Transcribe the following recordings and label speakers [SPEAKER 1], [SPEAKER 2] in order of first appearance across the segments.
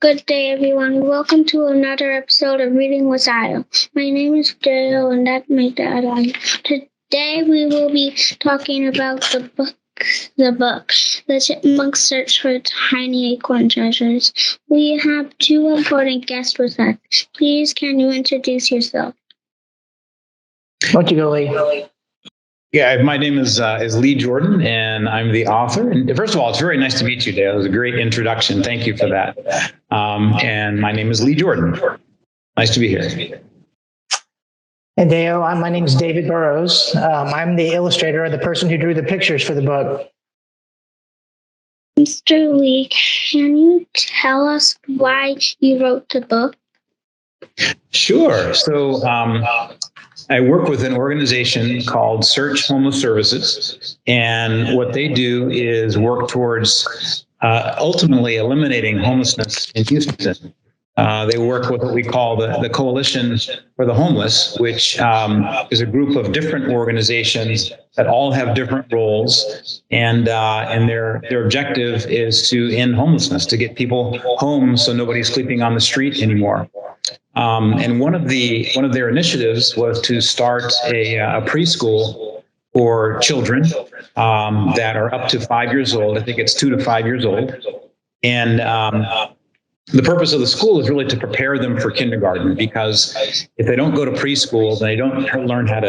[SPEAKER 1] Good day, everyone. Welcome to another episode of Reading with Io. My name is Deyo, and that's my dad. Today, we will be talking about the Chipmunks Search for Tiny Acorn Treasures. We have two important guests with us. Please, can you introduce yourself?
[SPEAKER 2] Why don't you go, Lee?
[SPEAKER 3] Yeah, my name is Lee Jourdan, and I'm the author. And first of all, it's very nice to meet you, Dale. It was a great introduction. Thank you for that. And my name is Lee Jourdan. Nice to be here.
[SPEAKER 2] And Deyo, my name is David Boroughs. I'm the illustrator, the person who drew the pictures for the book.
[SPEAKER 1] Mr. Lee, can you tell us why you wrote the book?
[SPEAKER 3] Sure. So I work with an organization called Search Homeless Services, and what they do is work towards ultimately eliminating homelessness in Houston. They work with what we call the Coalition for the Homeless, which is a group of different organizations that all have different roles, and their objective is to end homelessness, to get people home so nobody's sleeping on the street anymore. And one of their initiatives was to start a preschool for children that are up to 5 years old. I think it's 2 to 5 years old. And the purpose of the school is really to prepare them for kindergarten, because if they don't go to preschool, they don't learn how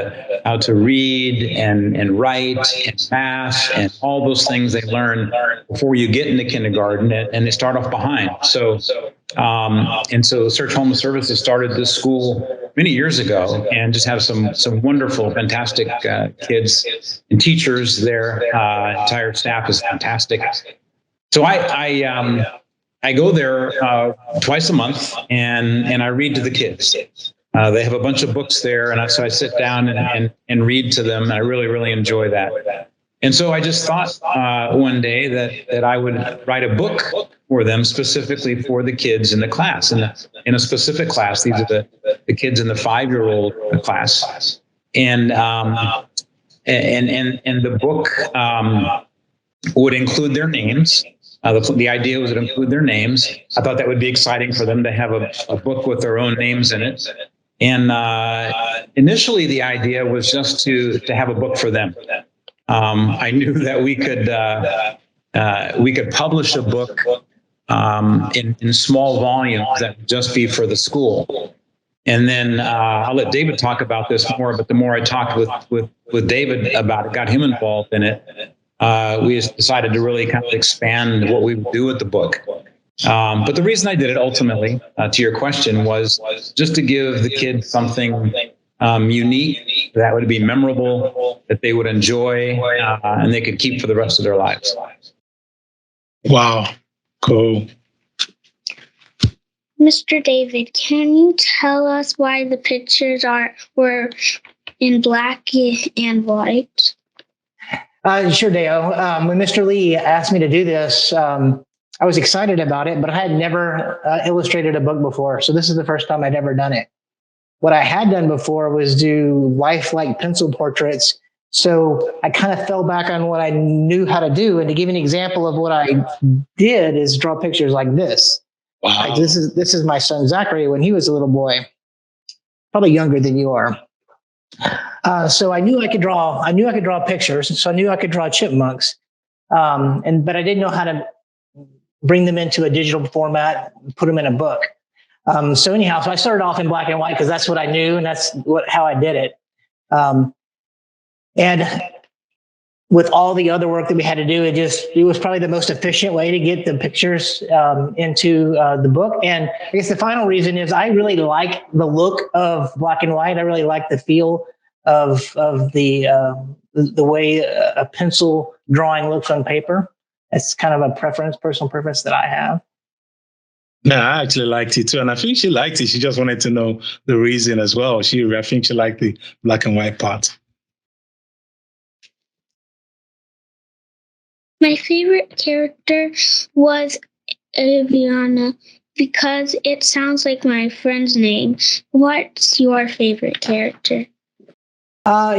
[SPEAKER 3] to read and write and math and all those things they learn before you get into kindergarten, and they start off behind. So Search Homeless Services started this school many years ago, and just have some wonderful, fantastic kids and teachers there. Entire staff is fantastic. So I go there twice a month, and I read to the kids. They have a bunch of books there, and so I sit down and read to them, and I really, really enjoy that. And so I just thought one day that I would write a book for them, specifically for the kids in the class. In a specific class, these are the kids in the 5-year-old class. And the book would include their names. The idea was to include their names. I thought that would be exciting for them to have a book with their own names in it. And initially, the idea was just to have a book for them. I knew that we could publish a book in small volumes that would just be for the school. And then I'll let David talk about this more. But the more I talked with David about it, got him involved in it, we just decided to really kind of expand what we would do with the book. But the reason I did it ultimately, to your question, was just to give the kids something unique that would be memorable, that they would enjoy, and they could keep for the rest of their lives.
[SPEAKER 4] Wow, cool.
[SPEAKER 1] Mr. David, can you tell us why the pictures were in black and white?
[SPEAKER 2] Sure, Deyo. When Mr. Lee asked me to do this, I was excited about it, but I had never illustrated a book before. So this is the first time I'd ever done it. What I had done before was do lifelike pencil portraits. So I kind of fell back on what I knew how to do. And to give you an example of what I did is draw pictures like this.
[SPEAKER 4] Wow.
[SPEAKER 2] Like this is my son, Zachary, when he was a little boy, probably younger than you are. So I knew I could draw pictures. So I knew I could draw chipmunks. But I didn't know how to bring them into a digital format, put them in a book. So I started off in black and white because that's what I knew, and that's how I did it. And with all the other work that we had to do, it was probably the most efficient way to get the pictures into the book. And I guess the final reason is I really like the look of black and white. I really like the feel of the way a pencil drawing looks on paper. It's kind of a personal preference that I have.
[SPEAKER 4] No, I actually liked it too. And I think she liked it. She just wanted to know the reason as well. I think she liked the black and white part.
[SPEAKER 1] My favorite character was Aviana because it sounds like my friend's name. What's your favorite character?
[SPEAKER 2] I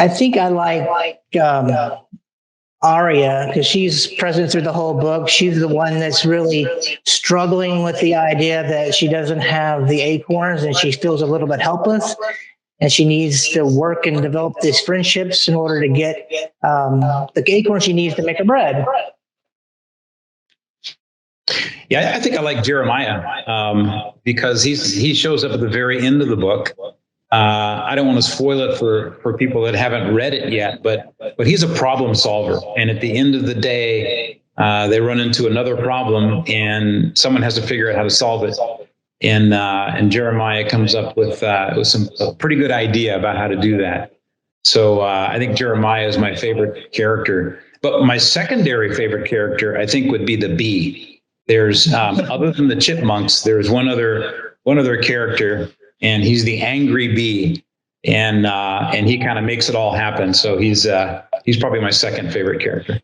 [SPEAKER 2] think I like Arya, because she's present through the whole book. She's the one that's really struggling with the idea that she doesn't have the acorns and she feels a little bit helpless. And she needs to work and develop these friendships in order to get the acorns she needs to make her bread.
[SPEAKER 3] Yeah, I think I like Jeremiah because he shows up at the very end of the book. I don't want to spoil it for people that haven't read it yet, but he's a problem solver. And at the end of the day, they run into another problem, and someone has to figure out how to solve it. And Jeremiah comes up with a pretty good idea about how to do that. So I think Jeremiah is my favorite character. But my secondary favorite character, I think, would be the bee. There's other than the chipmunks, there's one other character, and he's the angry bee, and he kind of makes it all happen. So he's probably my second favorite character.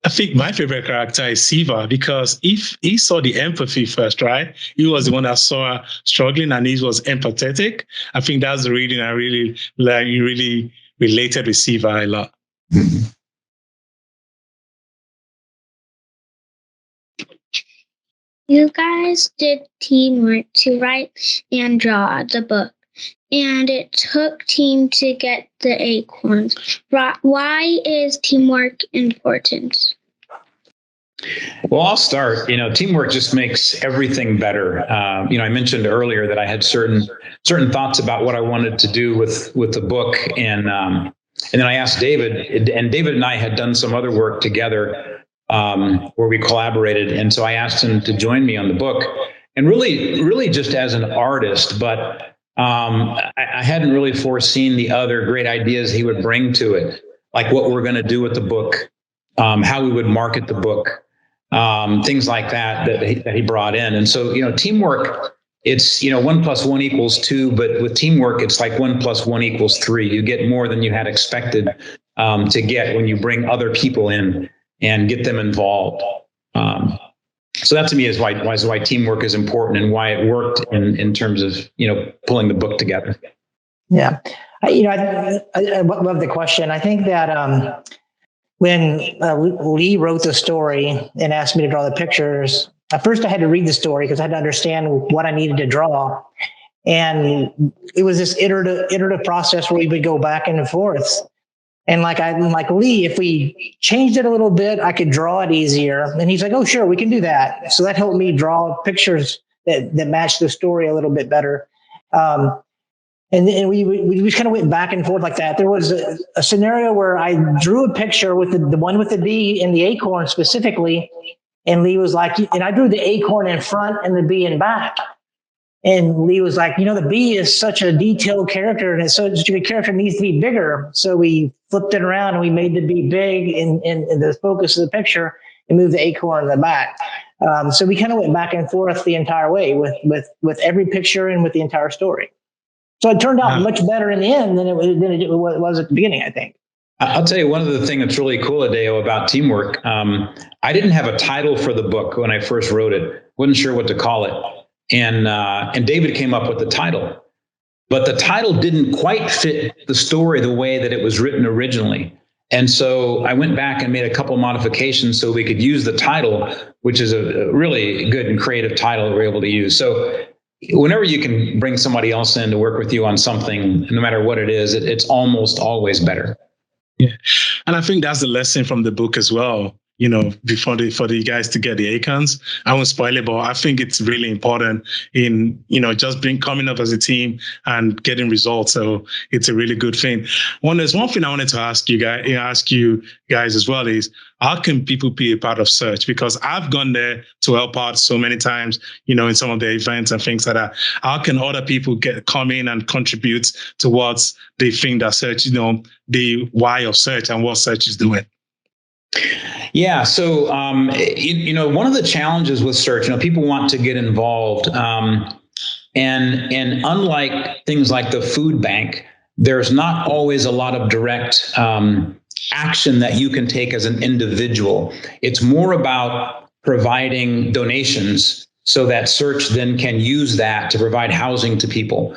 [SPEAKER 4] I think my favorite character is Siva, because if he saw the empathy first, right? He was the one that saw her struggling and he was empathetic. I think that's the reading I really like. You really related with Siva a lot.
[SPEAKER 1] You guys did teamwork to write and draw the book, and it took team to get the acorns. Why is teamwork important?
[SPEAKER 3] Well, I'll start. Teamwork just makes everything better. I mentioned earlier that I had certain thoughts about what I wanted to do with the book, and then I asked David, and David and I had done some other work together where we collaborated, and so I asked him to join me on the book, and really just as an artist, but I hadn't really foreseen the other great ideas he would bring to it, like what we're going to do with the book, how we would market the book. Things like that he brought in. And so, teamwork, it's, 1 + 1 = 2, but with teamwork, it's like 1 + 1 = 3. You get more than you had expected to get when you bring other people in and get them involved. So that to me is why teamwork is important and why it worked in terms of, pulling the book together.
[SPEAKER 2] Yeah. I love the question. I think that, when Lee wrote the story and asked me to draw the pictures, at first I had to read the story because I had to understand what I needed to draw. And it was this iterative process where we would go back and forth. And like Lee, if we changed it a little bit, I could draw it easier. And he's like, oh, sure, we can do that. So that helped me draw pictures that matched the story a little bit better. And we just kind of went back and forth like that. There was a scenario where I drew a picture with the one with the bee and the acorn specifically. And Lee was like, and I drew the acorn in front and the bee in back. And Lee was like, the bee is such a detailed character and it's such a character needs to be bigger. So we flipped it around and we made the bee big in the focus of the picture and moved the acorn in the back. So we kind of went back and forth the entire way with every picture and with the entire story. So it turned out much better in the end than it was at the beginning, I think.
[SPEAKER 3] I'll tell you one of the things that's really cool, Deyo, about teamwork. I didn't have a title for the book when I first wrote it. Wasn't sure what to call it. And David came up with the title. But the title didn't quite fit the story the way that it was written originally. And so I went back and made a couple of modifications so we could use the title, which is a really good and creative title that we're able to use. So whenever you can bring somebody else in to work with you on something, no matter what it is, it's almost always better.
[SPEAKER 4] Yeah. And I think that's the lesson from the book as well. For the guys to get the acorns. I won't spoil it, but I think it's really important in, just coming up as a team and getting results. So it's a really good thing. There's one thing I wanted to ask you guys as well is, how can people be a part of Search? Because I've gone there to help out so many times, in some of the events and things like that. How can other people come in and contribute towards the thing that Search, the why of Search and what Search is doing?
[SPEAKER 3] Yeah. So, one of the challenges with Search, people want to get involved. And unlike things like the food bank, there's not always a lot of direct action that you can take as an individual. It's more about providing donations so that search then can use that to provide housing to people.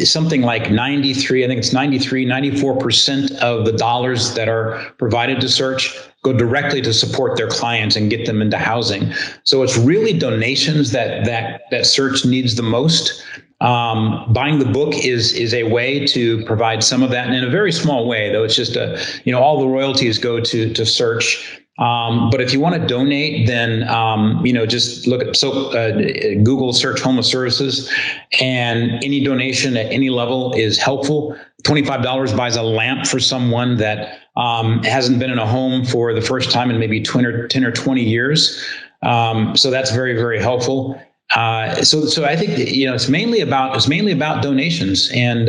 [SPEAKER 3] Something like 94% of the dollars that are provided to search go directly to support their clients and get them into housing. So it's really donations that search needs the most. Buying the book is a way to provide some of that, and in a very small way, though. It's just all the royalties go to search. But if you want to donate, then just look at Google search homeless services, and any donation at any level is helpful. $25 buys a lamp for someone that hasn't been in a home for the first time in maybe 10 or 20 years. So that's very, very helpful. So I think that, it's mainly about donations and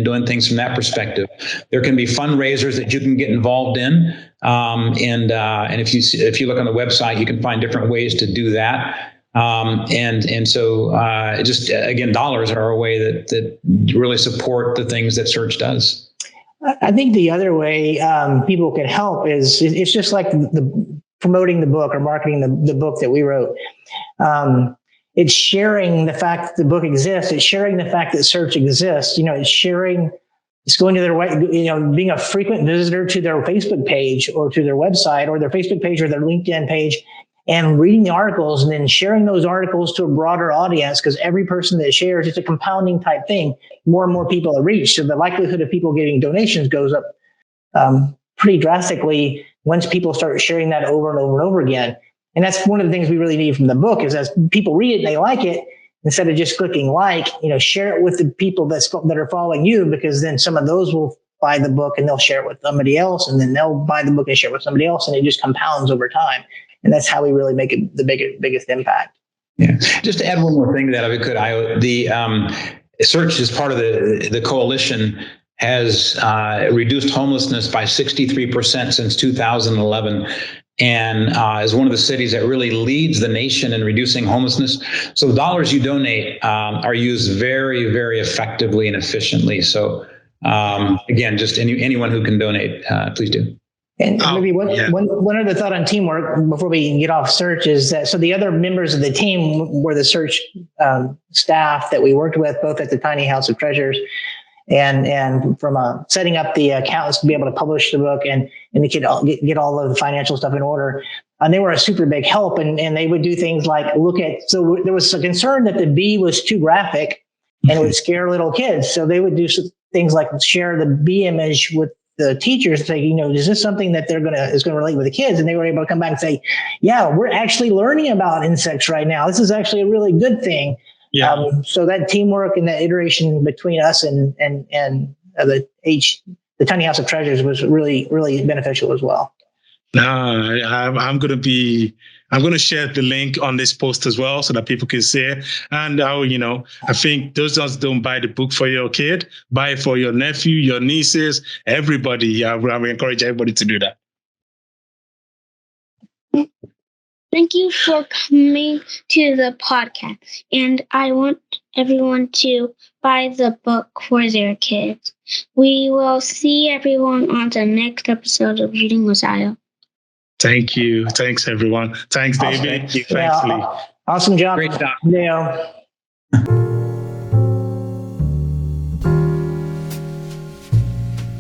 [SPEAKER 3] doing things from that perspective. There can be fundraisers that you can get involved in, and if you look on the website, you can find different ways to do that. So just again, dollars are a way that really support the things that Search does.
[SPEAKER 2] I think the other way people can help is it's just like the promoting the book or marketing the book that we wrote. It's sharing the fact that the book exists. It's sharing the fact that Search exists. It's sharing. It's going to their being a frequent visitor to their Facebook page or to their website or their Facebook page or their LinkedIn page, and reading the articles and then sharing those articles to a broader audience, because every person that shares, it's a compounding type thing. More and more people are reached. So the likelihood of people getting donations goes up pretty drastically once people start sharing that over and over and over again. And that's one of the things we really need from the book is as people read it and they like it, instead of just clicking like, share it with the people that are following you, because then some of those will buy the book and they'll share it with somebody else, and then they'll buy the book and share it with somebody else, and it just compounds over time. And that's how we really make it the biggest impact.
[SPEAKER 3] Yeah. Just to add one more thing to that, if I could, the Search as part of the coalition has reduced homelessness by 63% since 2011. And is one of the cities that really leads the nation in reducing homelessness. So the dollars you donate are used very, very effectively and efficiently. So again, just anyone who can donate, please do.
[SPEAKER 2] And maybe one other thought on teamwork before we get off Search is that, so the other members of the team were the Search staff that we worked with, both at the Tiny House of Treasures and from setting up the accounts to be able to publish the book and to get all of the financial stuff in order. And they were a super big help, and they would do things like so there was a concern that the bee was too graphic and it would scare little kids. So they would do things like share the bee image with the teachers, say, is this something that is going to relate with the kids? And they were able to come back and say, yeah, we're actually learning about insects right now. This is actually a really good thing. Yeah. So that teamwork and that iteration between us and the Tiny House of Treasures was really, really beneficial as well.
[SPEAKER 4] I'm going to share the link on this post as well so that people can see it. And I think those just don't buy the book for your kid, buy it for your nephew, your nieces, everybody. I will encourage everybody to do that.
[SPEAKER 1] Thank you for coming to the podcast. And I want everyone to buy the book for their kids. We will see everyone on the next episode of Reading Messiah.
[SPEAKER 4] Thank you. Thanks, everyone. Thanks, David.
[SPEAKER 2] Awesome. Thanks, Lee. Awesome job.
[SPEAKER 3] Great job.
[SPEAKER 2] Deyo.